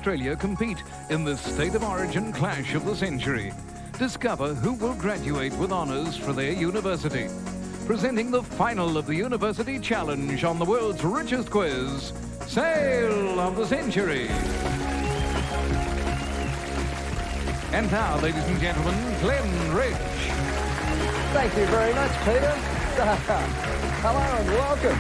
Australia compete in the State of Origin Clash of the Century. Discover who will graduate with honours for their university. Presenting the final of the University Challenge on the world's richest quiz, Sale of the Century. And now, ladies and gentlemen, Glenn Ridge. Thank you very much, Peter. Hello and welcome.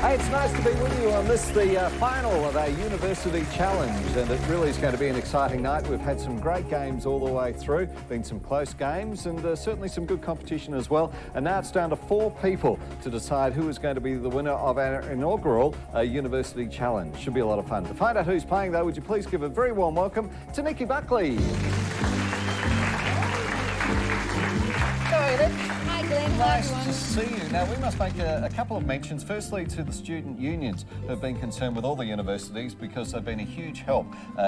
Hey, it's nice to be with you on this, the final of our University Challenge, and it really is going to be an exciting night. We've had some great games all the way through, been some close games, and certainly some good competition as well. And now it's down to 4 people to decide who is going to be the winner of our inaugural University Challenge. Should be a lot of fun. To find out who's playing, though, would you please give a very warm welcome to Nikki Buckley. Hi Glenn, Nice hi to see you. Now, we must make a couple of mentions. Firstly, to the student unions who have been concerned with all the universities because they've been a huge help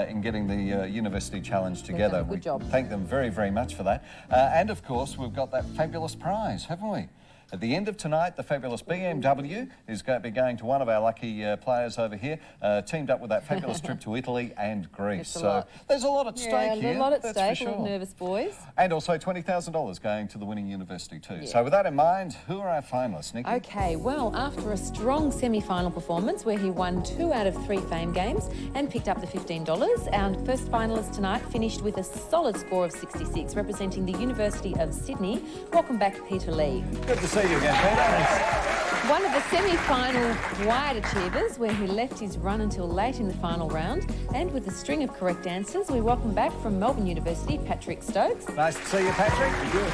in getting the University Challenge together. Good job. We thank them very, very much for that. And, of course, we've got that fabulous prize, haven't we? At the end of tonight, the fabulous BMW is going to be going to one of our lucky players over here, teamed up with that fabulous trip to Italy and Greece. So there's a lot at stake here. A lot at that's stake. for sure. We're nervous boys. And also $20,000 going to the winning university too. Yeah. So with that in mind, who are our finalists, Nikki? Okay, well, after a strong semi-final performance where he won 2 out of 3 fame games and picked up the $15, our first finalist tonight finished with a solid score of 66, representing the University of Sydney. Welcome back, Peter Lee. Good to see you again, Peter. One of the semi-final wide achievers where he left his run until late in the final round. And with a string of correct answers, we welcome back from Melbourne University, Patrick Stokes. Nice to see you, Patrick. Good.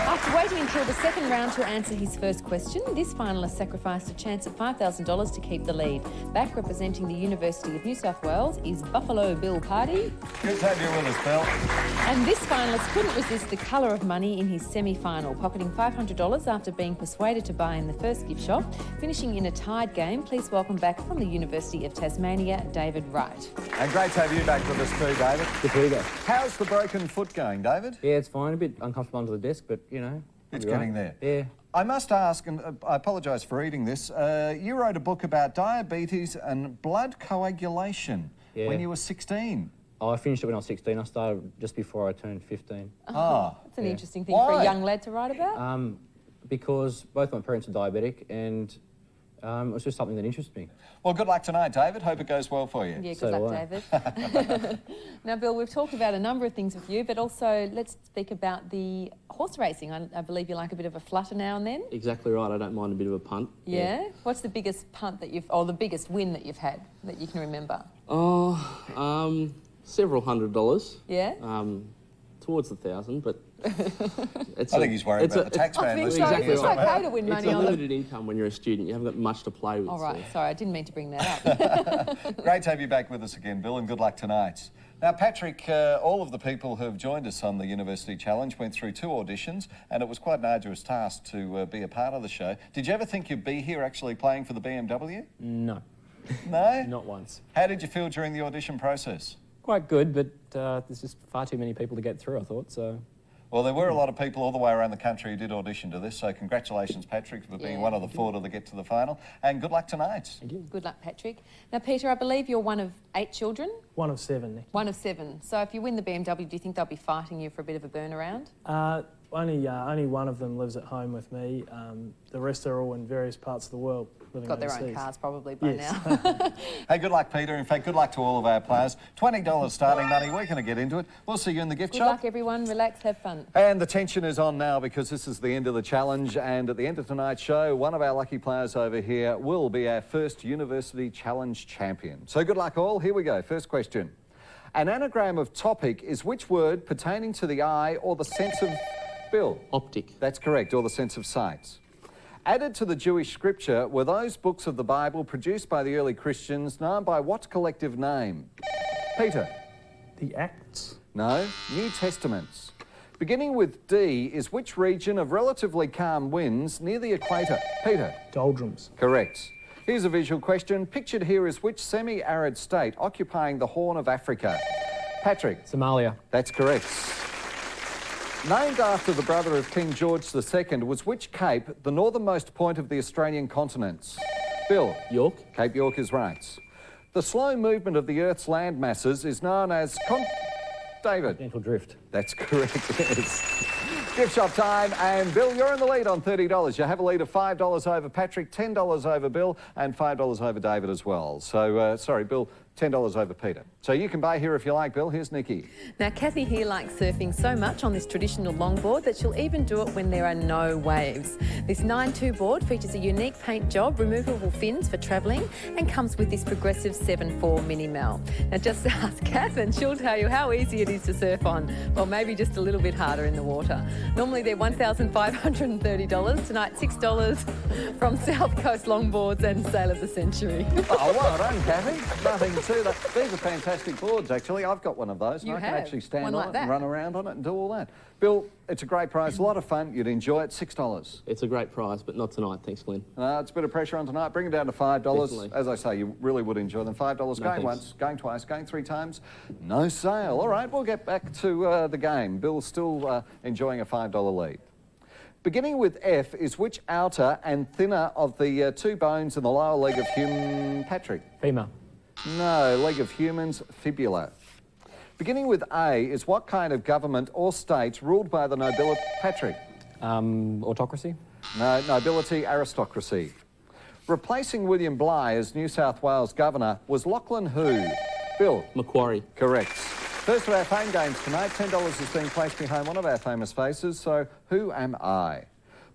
After waiting until the second round to answer his first question, this finalist sacrificed a chance at $5,000 to keep the lead. Back representing the University of New South Wales is Buffalo Bill Pardy. Good to have you with us, Bill. And this finalist couldn't resist the colour of money in his semi-final, pocketing $500 after being persuaded to buy in the first gift shop. Finishing in a tied game, please welcome back from the University of Tasmania, David Wright. And great to have you back with us too, David. Good to be there. How's the broken foot going, David? Yeah, it's fine. A bit uncomfortable under the desk, but, you know. It's getting there. Yeah. I must ask, and I apologise for reading this, you wrote a book about diabetes and blood coagulation when you were 16. Oh, I finished it when I was 16. I started just before I turned 15. Oh, that's an interesting thing for a young lad to write about. Because both my parents are diabetic, and it was just something that interested me. Well, good luck tonight, David. Hope it goes well for you. Yeah, good luck, David. Now, Bill, we've talked about a number of things with you, but also let's speak about the horse racing. I believe you like a bit of a flutter now and then. Exactly right. I don't mind a bit of a punt. Yeah? What's the biggest punt that or the biggest win that you've had that you can remember? Oh, several $100s. Yeah? Towards 1,000, but I think he's worried about the tax man. It's okay to win money It's a on it. limited income when you're a student. You haven't got much to play with. All right, so. sorry, I didn't mean to bring that up. Great to have you back with us again, Bill, and good luck tonight. Now, Patrick, all of the people who have joined us on the University Challenge went through 2 auditions, and it was quite an arduous task to be a part of the show. Did you ever think you'd be here actually playing for the BMW? No. No? Not once. How did you feel during the audition process? Quite good, but there's just far too many people to get through, I thought, so... Well, there were a lot of people all the way around the country who did audition to this, so congratulations, Patrick, for being one of the 4 to get to the final, and good luck tonight. Thank you. Good luck, Patrick. Now, Peter, I believe you're one of 8 children? One of 7, Nick. One of 7. So if you win the BMW, do you think they'll be fighting you for a bit of a burn around? Only one of them lives at home with me. The rest are all in various parts of the world living Got their overseas. own cars probably by now. Hey, good luck, Peter. In fact, good luck to all of our players. $20 starting money. We're going to get into it. We'll see you in the gift Good shop. luck, everyone. Relax, have fun. And the tension is on now because this is the end of the challenge, and at the end of tonight's show, one of our lucky players over here will be our first University Challenge champion. So good luck all. Here we go. First question. An anagram of topic is which word pertaining to the eye or the sense of... Bill? Optic. That's correct, or the sense of sight. Added to the Jewish scripture were those books of the Bible produced by the early Christians known by what collective name? Peter? The Acts? No, New Testaments. Beginning with D is which region of relatively calm winds near the equator? Peter? Doldrums. Correct. Here's a visual question. Pictured here is which semi-arid state occupying the Horn of Africa? Patrick? Somalia. That's correct. Named after the brother of King George II was which cape the northernmost point of the Australian continent? Bill? York. Cape York is right. The slow movement of the Earth's land masses is known as David. Continental drift. That's correct, yes. Gift shop time, and Bill, you're in the lead on $30. You have a lead of $5 over Patrick, $10 over Bill, and $5 over David as well. So, sorry, Bill, $10 over Peter. So you can buy here if you like, Bill. Here's Nikki. Now, Kathy here likes surfing so much on this traditional longboard that she'll even do it when there are no waves. This 9.2 board features a unique paint job, removable fins for travelling, and comes with this progressive 7.4 mini mel. Now, just ask Kath and she'll tell you how easy it is to surf on. Well, maybe just a little bit harder in the water. Normally they're $1,530. Tonight, $6 from South Coast Longboards and Sail of the Century. Oh, well done, Kathy. Nothing to that. These are fantastic boards, actually. I've got one of those. You and I have? can actually stand One on like it that? and run around on it and do all that. Bill, it's a great prize, a lot of fun. You'd enjoy it. $6. It's a great prize, but not tonight. Thanks, Glenn. It's a bit of pressure on tonight. Bring it down to $5. Definitely. As I say, you really would enjoy them. $5 going thanks. once, going twice, going 3 times. No sale. All right, we'll get back to the game. Bill's still enjoying a $5 lead. Beginning with F is which outer and thinner of the 2 bones in the lower leg of Patrick? Femur. No, leg of humans, fibula. Beginning with A is what kind of government or state ruled by the nobility? Patrick? Autocracy. No, nobility, aristocracy. Replacing William Bligh as New South Wales Governor was Lachlan who? Bill? Macquarie. Correct. First of our fame games tonight, $10 is being placed behind one of our famous faces, so who am I?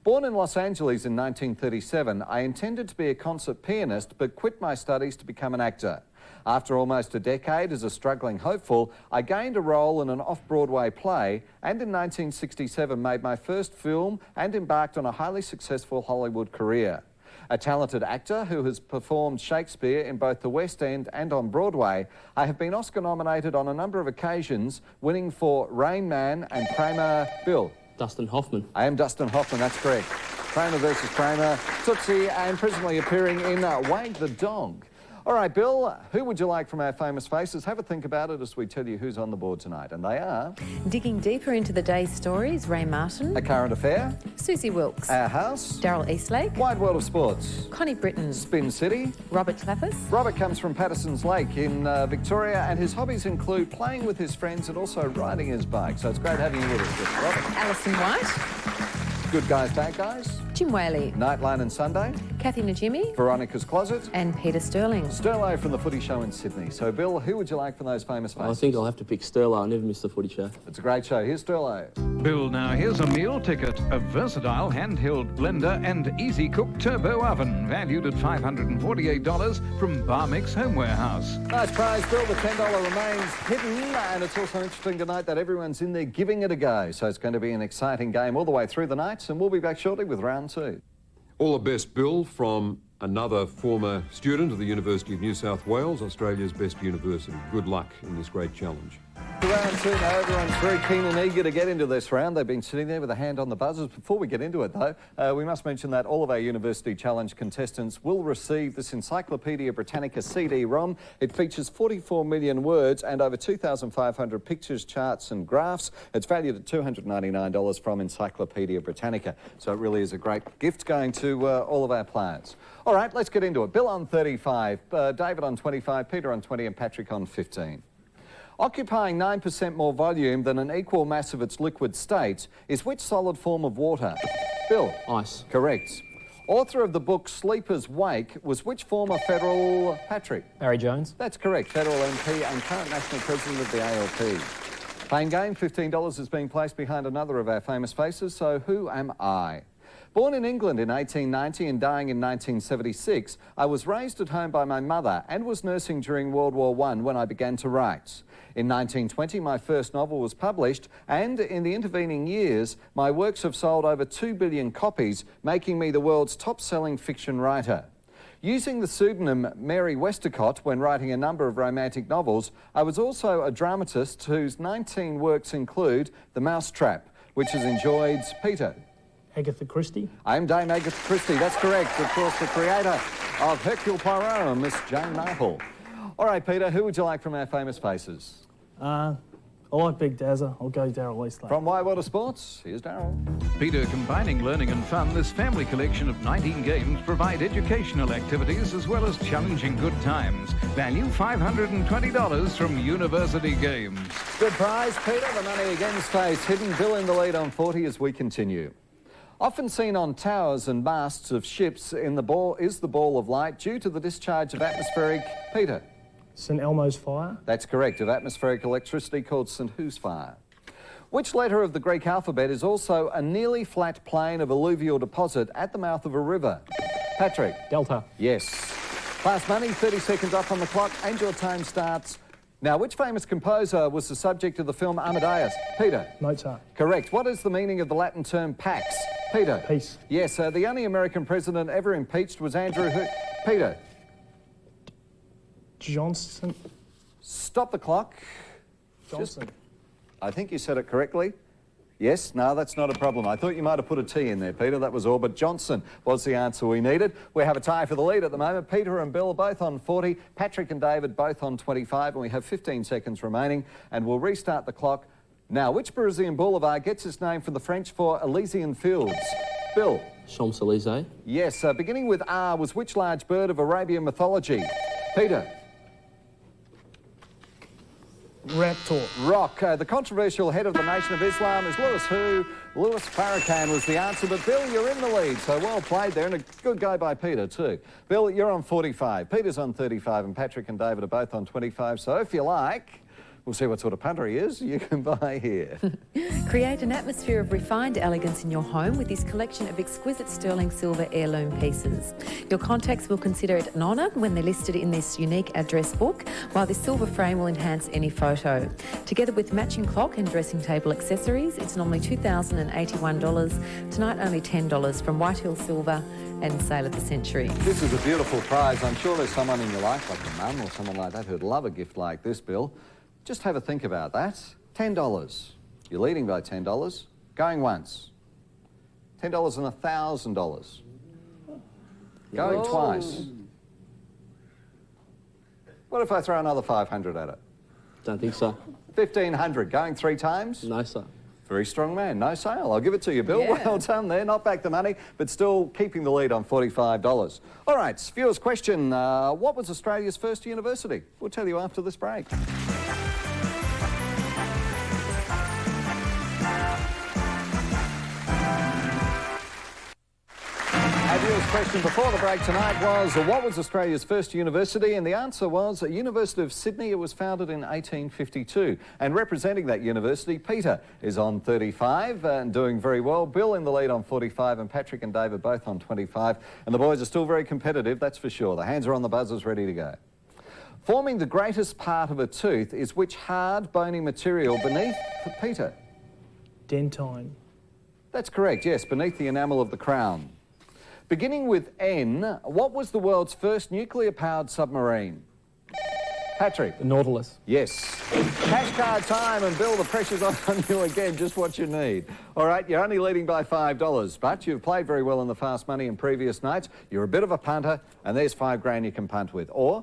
Born in Los Angeles in 1937, I intended to be a concert pianist but quit my studies to become an actor. After almost a decade as a struggling hopeful, I gained a role in an off-Broadway play and in 1967 made my first film and embarked on a highly successful Hollywood career. A talented actor who has performed Shakespeare in both the West End and on Broadway, I have been Oscar nominated on a number of occasions, winning for Rain Man and Kramer. Bill? Dustin Hoffman. I am Dustin Hoffman, that's correct. Kramer versus Kramer, Tootsie, and presently appearing in Wag the Dog. All right, Bill, who would you like from our famous faces? Have a think about it as we tell you who's on the board tonight. And they are... Digging deeper into the day's stories, Ray Martin, A Current Affair, Susie Wilkes, Our House, Daryl Eastlake, Wide World of Sports, Connie Britton, Spin City. Robert Clappis, Robert comes from Patterson's Lake in Victoria, and his hobbies include playing with his friends and also riding his bike. So it's great having you with us, Robert. Alison White, Good Guys, Bad Guys, Jim Whaley, Nightline and Sunday, Kathy Najimy, Veronica's Closet, and Peter Sterling. Sterlo from the Footy Show in Sydney. So, Bill, who would you like from those famous faces? I think I'll have to pick Sterlo. I never miss the footy show. It's a great show. Here's Sterlo. Bill, now here's a meal ticket, a versatile handheld blender and easy cook turbo oven, valued at $548 from Bar Mix Home Warehouse. Nice prize, Bill. The $10 remains hidden, and it's also interesting tonight that everyone's in there giving it a go. So it's going to be an exciting game all the way through the night, and we'll be back shortly with round 2. All the best, Bill, from another former student of the University of New South Wales, Australia's best university. Good luck in this great challenge. Round 2 now, everyone's very keen and eager to get into this round. They've been sitting there with a hand on the buzzers. Before we get into it, though, we must mention that all of our University Challenge contestants will receive this Encyclopedia Britannica CD-ROM. It features 44 million words and over 2,500 pictures, charts and graphs. It's valued at $299 from Encyclopedia Britannica. So it really is a great gift going to all of our players. All right, let's get into it. Bill on 35, David on 25, Peter on 20 and Patrick on 15. Occupying 9% more volume than an equal mass of its liquid state is which solid form of water? Bill? Ice. Correct. Author of the book Sleeper's Wake was which former federal... Patrick? Barry Jones. That's correct. Federal MP and current national president of the ALP. Playing game, $15 is being placed behind another of our famous faces, so who am I? Born in England in 1890 and dying in 1976, I was raised at home by my mother and was nursing during World War I when I began to write. In 1920, my first novel was published, and in the intervening years, my works have sold over 2 billion copies, making me the world's top-selling fiction writer. Using the pseudonym Mary Westacott when writing a number of romantic novels, I was also a dramatist whose 19 works include The Mousetrap, which has enjoyed... Peter? Agatha Christie. I'm Dame Agatha Christie, that's correct. Of course, the creator of Hercule Poirot, Miss Jane Marple. All right, Peter, who would you like from our famous faces? I I like Big Dazza. I'll go Daryl Eastlake. From Whitewater Sports, here's Daryl. Peter, combining learning and fun, this family collection of 19 games provide educational activities as well as challenging good times. Value $520 from University Games. Good prize, Peter. The money again stays hidden. Bill in the lead on 40 as we continue. Often seen on towers and masts of ships is the ball of light due to the discharge of atmospheric... Peter. St Elmo's Fire. That's correct, of atmospheric electricity called St Who's Fire. Which letter of the Greek alphabet is also a nearly flat plain of alluvial deposit at the mouth of a river? Patrick. Delta. Yes. Fast money, 30 seconds up on the clock, and your time starts. Now, which famous composer was the subject of the film Amadeus? Peter. Mozart. Correct. What is the meaning of the Latin term pax? Peter. Peace. Yes, the only American president ever impeached was Andrew who? Peter. Johnson. Stop the clock. Johnson. I think you said it correctly. Yes, no, that's not a problem. I thought you might have put a T in there, Peter, that was all, but Johnson was the answer we needed. We have a tie for the lead at the moment. Peter and Bill both on 40, Patrick and David both on 25, and we have 15 seconds remaining, and we'll restart the clock. Now, which Parisian boulevard gets its name from the French for Elysian Fields? Bill. Champs-Élysées. Yes, beginning with R was which large bird of Arabian mythology? Peter. Raptor. Rock. The controversial head of the Nation of Islam is Louis who? Louis Farrakhan was the answer, but Bill, you're in the lead, so well played there, and a good go by Peter too. Bill, you're on 45, Peter's on 35, and Patrick and David are both on 25, so if you like, we'll see what sort of punter he is, you can buy here. Create an atmosphere of refined elegance in your home with this collection of exquisite sterling silver heirloom pieces. Your contacts will consider it an honour when they're listed in this unique address book, while this silver frame will enhance any photo. Together with matching clock and dressing table accessories, it's normally $2,081. Tonight only $10 from Whitehill Silver and Sale of the Century. This is a beautiful prize. I'm sure there's someone in your life, like a mum or someone like that, who'd love a gift like this, Bill. Just have a think about that. $10. You're leading by $10. Going once. $10 and $1,000. Going twice. What if I throw another 500 at it? Don't think so. 1,500. Going 3 times? No, sir. Very strong man. No sale. I'll give it to you, Bill. Yeah. Well done there. Not back the money, but still keeping the lead on $45. All right, viewers' question. What was Australia's first university? We'll tell you after this break. Our viewers' question before the break tonight was, what was Australia's first university? And the answer was University of Sydney. It was founded in 1852. And representing that university, Peter is on 35 and doing very well. Bill in the lead on 45 and Patrick and David both on 25. And the boys are still very competitive, that's for sure. The hands are on the buzzers, ready to go. Forming the greatest part of a tooth is which hard, bony material beneath Peter? Dentine. That's correct, yes, beneath the enamel of the crown. Beginning with N, what was the world's first nuclear-powered submarine? Patrick. The Nautilus. Yes. Cash card time, and Bill, the pressure's on you again, just what you need. All right, you're only leading by $5, but you've played very well in the fast money in previous nights. You're a bit of a punter, and there's $5,000 you can punt with. Or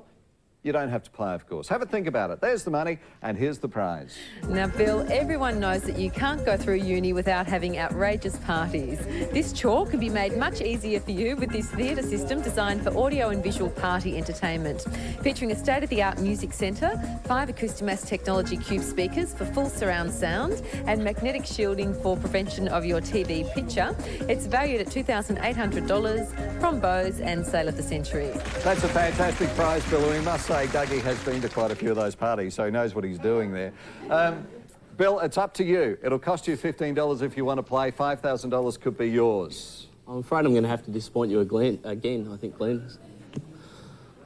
you don't have to play, of course. Have a think about it. There's the money, and here's the prize. Now, Bill, everyone knows that you can't go through uni without having outrageous parties. This chore can be made much easier for you with this theatre system designed for audio and visual party entertainment. Featuring a state-of-the-art music centre, 5 Acoustimass technology cube speakers for full surround sound, and magnetic shielding for prevention of your TV picture. It's valued at $2,800 from Bose and Sale of the Century. That's a fantastic prize, Bill. We must say Dougie has been to quite a few of those parties, so he knows what he's doing there. Bill, it's up to you. It'll cost you $15 if you want to play. $5,000 could be yours. I'm afraid I'm going to have to disappoint you again, I think, Glenn.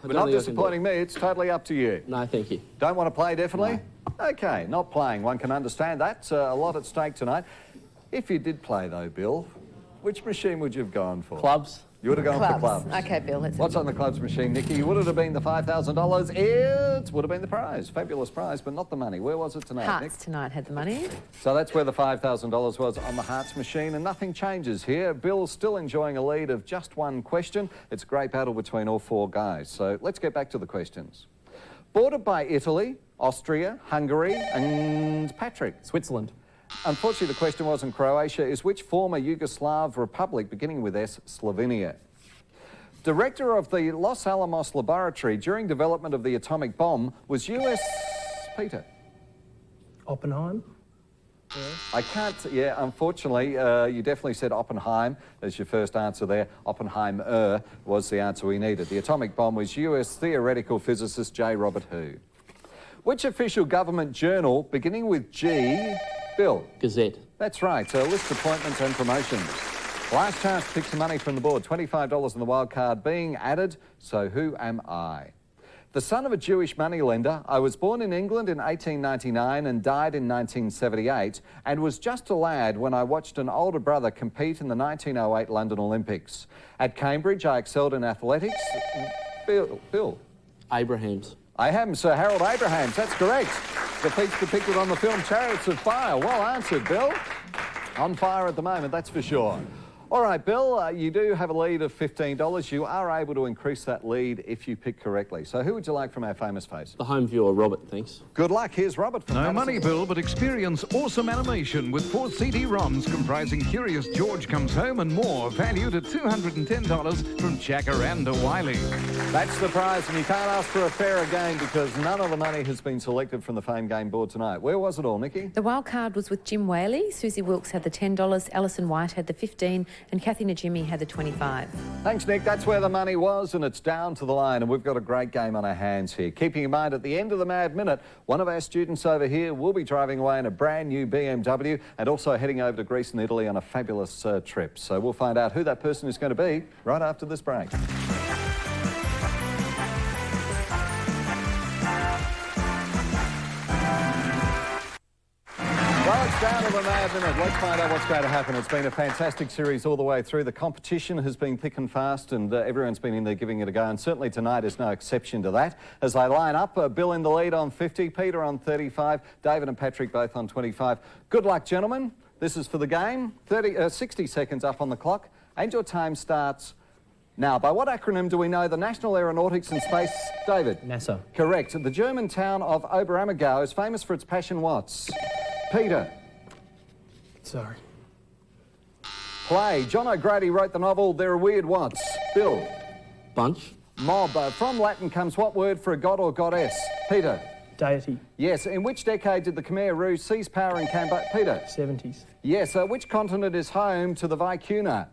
But not disappointing me. It's totally up to you. No, thank you. Don't want to play, definitely? No. OK, not playing. One can understand that. A lot at stake tonight. If you did play, though, Bill, which machine would you have gone for? Clubs. You would have gone for clubs. OK, Bill, let's... What's on the clubs machine, Nikki? Would it have been the $5,000? It would have been the prize. Fabulous prize, but not the money. Where was it tonight, Hearts Nick? tonight had the money. So that's where the $5,000 was, on the Hearts machine, and nothing changes here. Bill's still enjoying a lead of just one question. It's a great battle between all 4 guys. So let's get back to the questions. Bordered by Italy, Austria, Hungary and Patrick. Switzerland. Unfortunately, the question wasn't Croatia. Is which former Yugoslav republic, beginning with S, Slovenia? Director of the Los Alamos laboratory during development of the atomic bomb was US... Peter. Oppenheim? I can't, unfortunately, you definitely said Oppenheim as your first answer there. Oppenheimer was the answer we needed. The atomic bomb was US theoretical physicist J. Robert Hu. Which official government journal, beginning with G, Bill? Gazette. That's right, list appointments and promotions. Last chance to pick some money from the board, $25 in the wild card being added, so who am I? The son of a Jewish moneylender, I was born in England in 1899 and died in 1978, and was just a lad when I watched an older brother compete in the 1908 London Olympics. At Cambridge, I excelled in athletics. Bill. Abrahams. I am Sir Harold Abrahams, that's correct. The feats depicted on the film Chariots of Fire. Well answered, Bill. On fire at the moment, that's for sure. All right, Bill, you do have a lead of $15. You are able to increase that lead if you pick correctly. So who would you like from our famous face? The home viewer, Robert, thanks. Good luck. Here's Robert from No Madison. money, Bill, but experience awesome animation with 4 CD-ROMs comprising Curious George Comes Home and more, valued at $210 from Jacaranda Wiley. That's the prize, and you can't ask for a fairer game because none of the money has been selected from the Fame Game board tonight. Where was it all, Nikki? The wild card was with Jim Whaley. Susie Wilkes had the $10, Alison White had the $15, and Kathy Najimy had the $25. Thanks, Nick. That's where the money was, and it's down to the line, and we've got a great game on our hands here. Keeping in mind, at the end of the Mad Minute, one of our students over here will be driving away in a brand new BMW and also heading over to Greece and Italy on a fabulous trip. So we'll find out who that person is going to be right after this break. Well, it's down to the Mad Minute. Let's find out what's going to happen. It's been a fantastic series all the way through. The competition has been thick and fast, and everyone's been in there giving it a go, and certainly tonight is no exception to that. As they line up, Bill in the lead on 50, Peter on 35, David and Patrick both on 25. Good luck, gentlemen. This is for the game. 60 seconds up on the clock, and your time starts now. By what acronym do we know the National Aeronautics and Space... David? NASA. Correct. The German town of Oberammergau is famous for its passion Watts. Peter. Sorry. Play. John O'Grady wrote the novel There Are Weird Wants. Bill. Bunch. Mob. From Latin comes what word for a god or goddess? Peter. Deity. Yes. In which decade did the Khmer Rouge seize power in Cambodia? Peter. 70s. Yes. Which continent is home to the vicuna?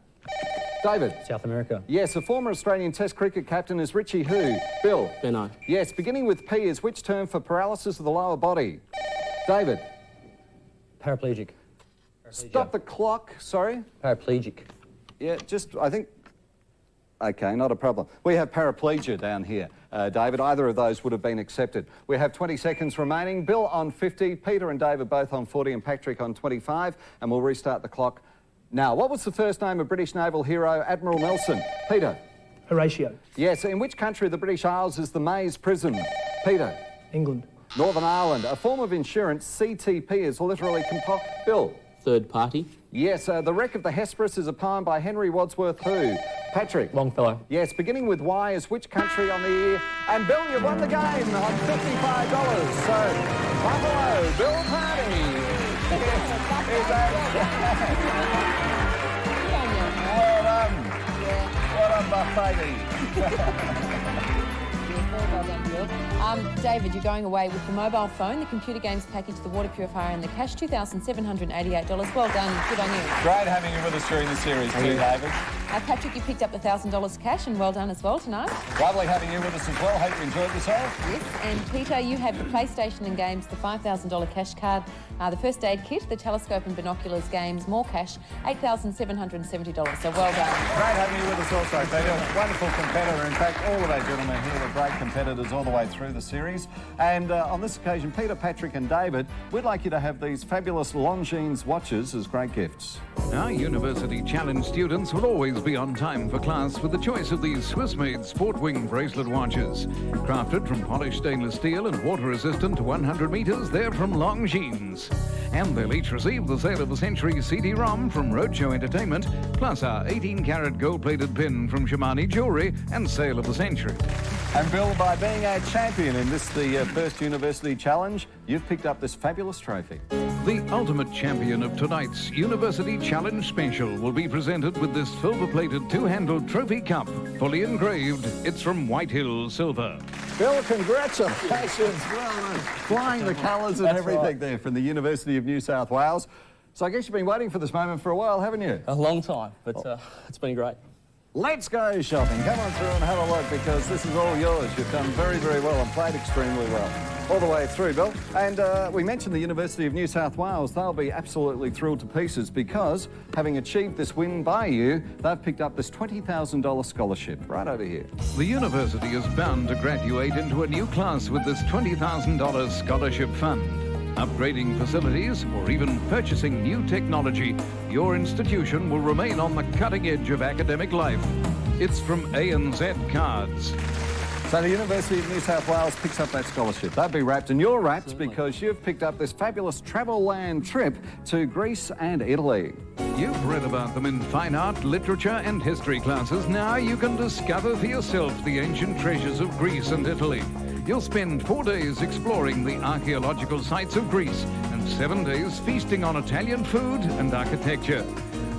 David. South America. Yes. A former Australian Test cricket captain is Richie who? Bill. Benno. Yes. Beginning with P is which term for paralysis of the lower body? David. Paraplegic. Stop the clock. Sorry. Paraplegic. Yeah, just, I think... OK, not a problem. We have paraplegia down here, David. Either of those would have been accepted. We have 20 seconds remaining. Bill on 50, Peter and David both on 40 and Patrick on 25, and we'll restart the clock now. What was the first name of British naval hero Admiral Nelson? Peter. Horatio. Yes, in which country of the British Isles is the Maze Prison? Peter. England. Northern Ireland. A form of insurance, CTP, is literally Bill. Third party. Yes, The Wreck of the Hesperus is a poem by Henry Wadsworth who? Patrick. Longfellow. Yes, beginning with Y is which country on the year? And Bill, you've won the game on $55. So, Buffalo, Bill Party. Well done. Well done, Buff baby. Well done, Bill. David, you're going away with the mobile phone, the computer games package, the water purifier and the cash, $2,788. Well done. Good on you. Great having you with us during the series too, David. Patrick, you picked up the $1,000 cash and well done as well tonight. Lovely having you with us as well. Hope you enjoyed yourself. Yes, and Peter, you have the PlayStation and games, the $5,000 cash card, the first aid kit, the telescope and binoculars games, more cash, $8,770. So well done. Great having you with us also, Peter. Wonderful competitor. In fact, all of our gentlemen here were great competitors all the way through the series. And on this occasion, Peter, Patrick and David, we'd like you to have these fabulous Longines watches as great gifts. Our University Challenge students will always be on time for class with the choice of these Swiss-made Sportwing bracelet watches. Crafted from polished stainless steel and water-resistant to 100 metres, they're from Longines. and they'll each receive the Sale of the Century CD-ROM from Roadshow Entertainment, plus our 18-carat gold-plated pin from Shimani Jewellery and Sale of the Century. And Bill, by being a champion in this, the first University Challenge, you've picked up this fabulous trophy. The ultimate champion of tonight's University Challenge Special will be presented with this silver-plated two-handled trophy cup, fully engraved. It's from Whitehill Silver. Bill, congratulations. Well, flying the colours and everything there from the University of New South Wales. So I guess you've been waiting for this moment for a while, haven't you? A long time, but it's been great. Let's go shopping. Come on through and have a look, because this is all yours. You've done very, very well and played extremely well all the way through, Bill. And we mentioned the University of New South Wales. They'll be absolutely thrilled to pieces, because having achieved this win by you, they've picked up this $20,000 scholarship right over here. The university is bound to graduate into a new class with this $20,000 scholarship fund. Upgrading facilities or even purchasing new technology, your institution will remain on the cutting edge of academic life. It's from ANZ Cards. So the University of New South Wales picks up that scholarship. They'll be wrapped, and you're wrapped because you've picked up this fabulous travel land trip to Greece and Italy. You've read about them in fine art, literature and history classes. Now you can discover for yourself the ancient treasures of Greece and Italy. You'll spend 4 days exploring the archaeological sites of Greece and 7 days feasting on Italian food and architecture.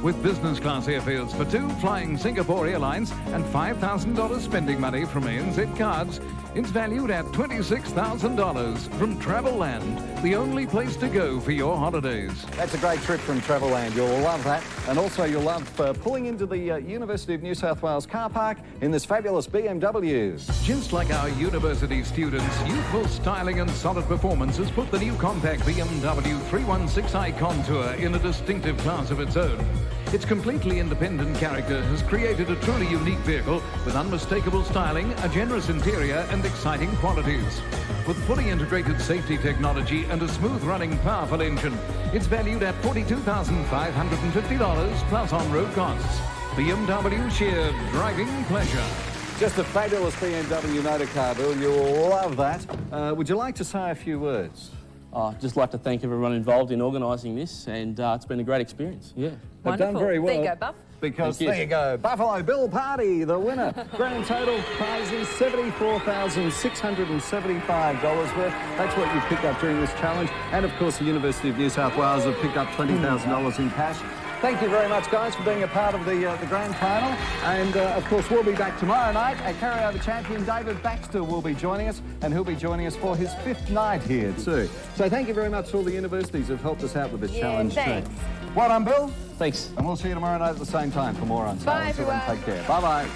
With business class airfares for two flying Singapore Airlines and $5,000 spending money from ANZ Cards, it's valued at $26,000 from Travelland, the only place to go for your holidays. That's a great trip from Travelland. You'll love that. And also you'll love pulling into the University of New South Wales car park in this fabulous BMW. Just like our university students, youthful styling and solid performance has put the new compact BMW 316i Contour in a distinctive class of its own. Its completely independent character has created a truly unique vehicle with unmistakable styling, a generous interior and exciting qualities. With fully integrated safety technology and a smooth-running, powerful engine, it's valued at $42,550 plus on-road costs. BMW sheer driving pleasure. Just a fabulous BMW motor car, Bill. You'll love that. Would you like to say a few words? I'd just like to thank everyone involved in organising this, and it's been a great experience. Yeah. They've done very well. There you go, Buff. Because there you go, Buffalo Bill Party, the winner. Grand total prizes $74,675 worth. That's what you picked up during this challenge. And of course, the University of New South Wales have picked up $20,000 in cash. Thank you very much, guys, for being a part of the grand final. And, of course, we'll be back tomorrow night. Our carryover champion, David Baxter, will be joining us, and he'll be joining us for his 5th night here, too. So thank you very much to all the universities who've helped us out with this challenge, thanks. too. Well done, Bill. Thanks. And we'll see you tomorrow night at the same time for more on Bye, Silence. everyone. Take care. Bye-bye.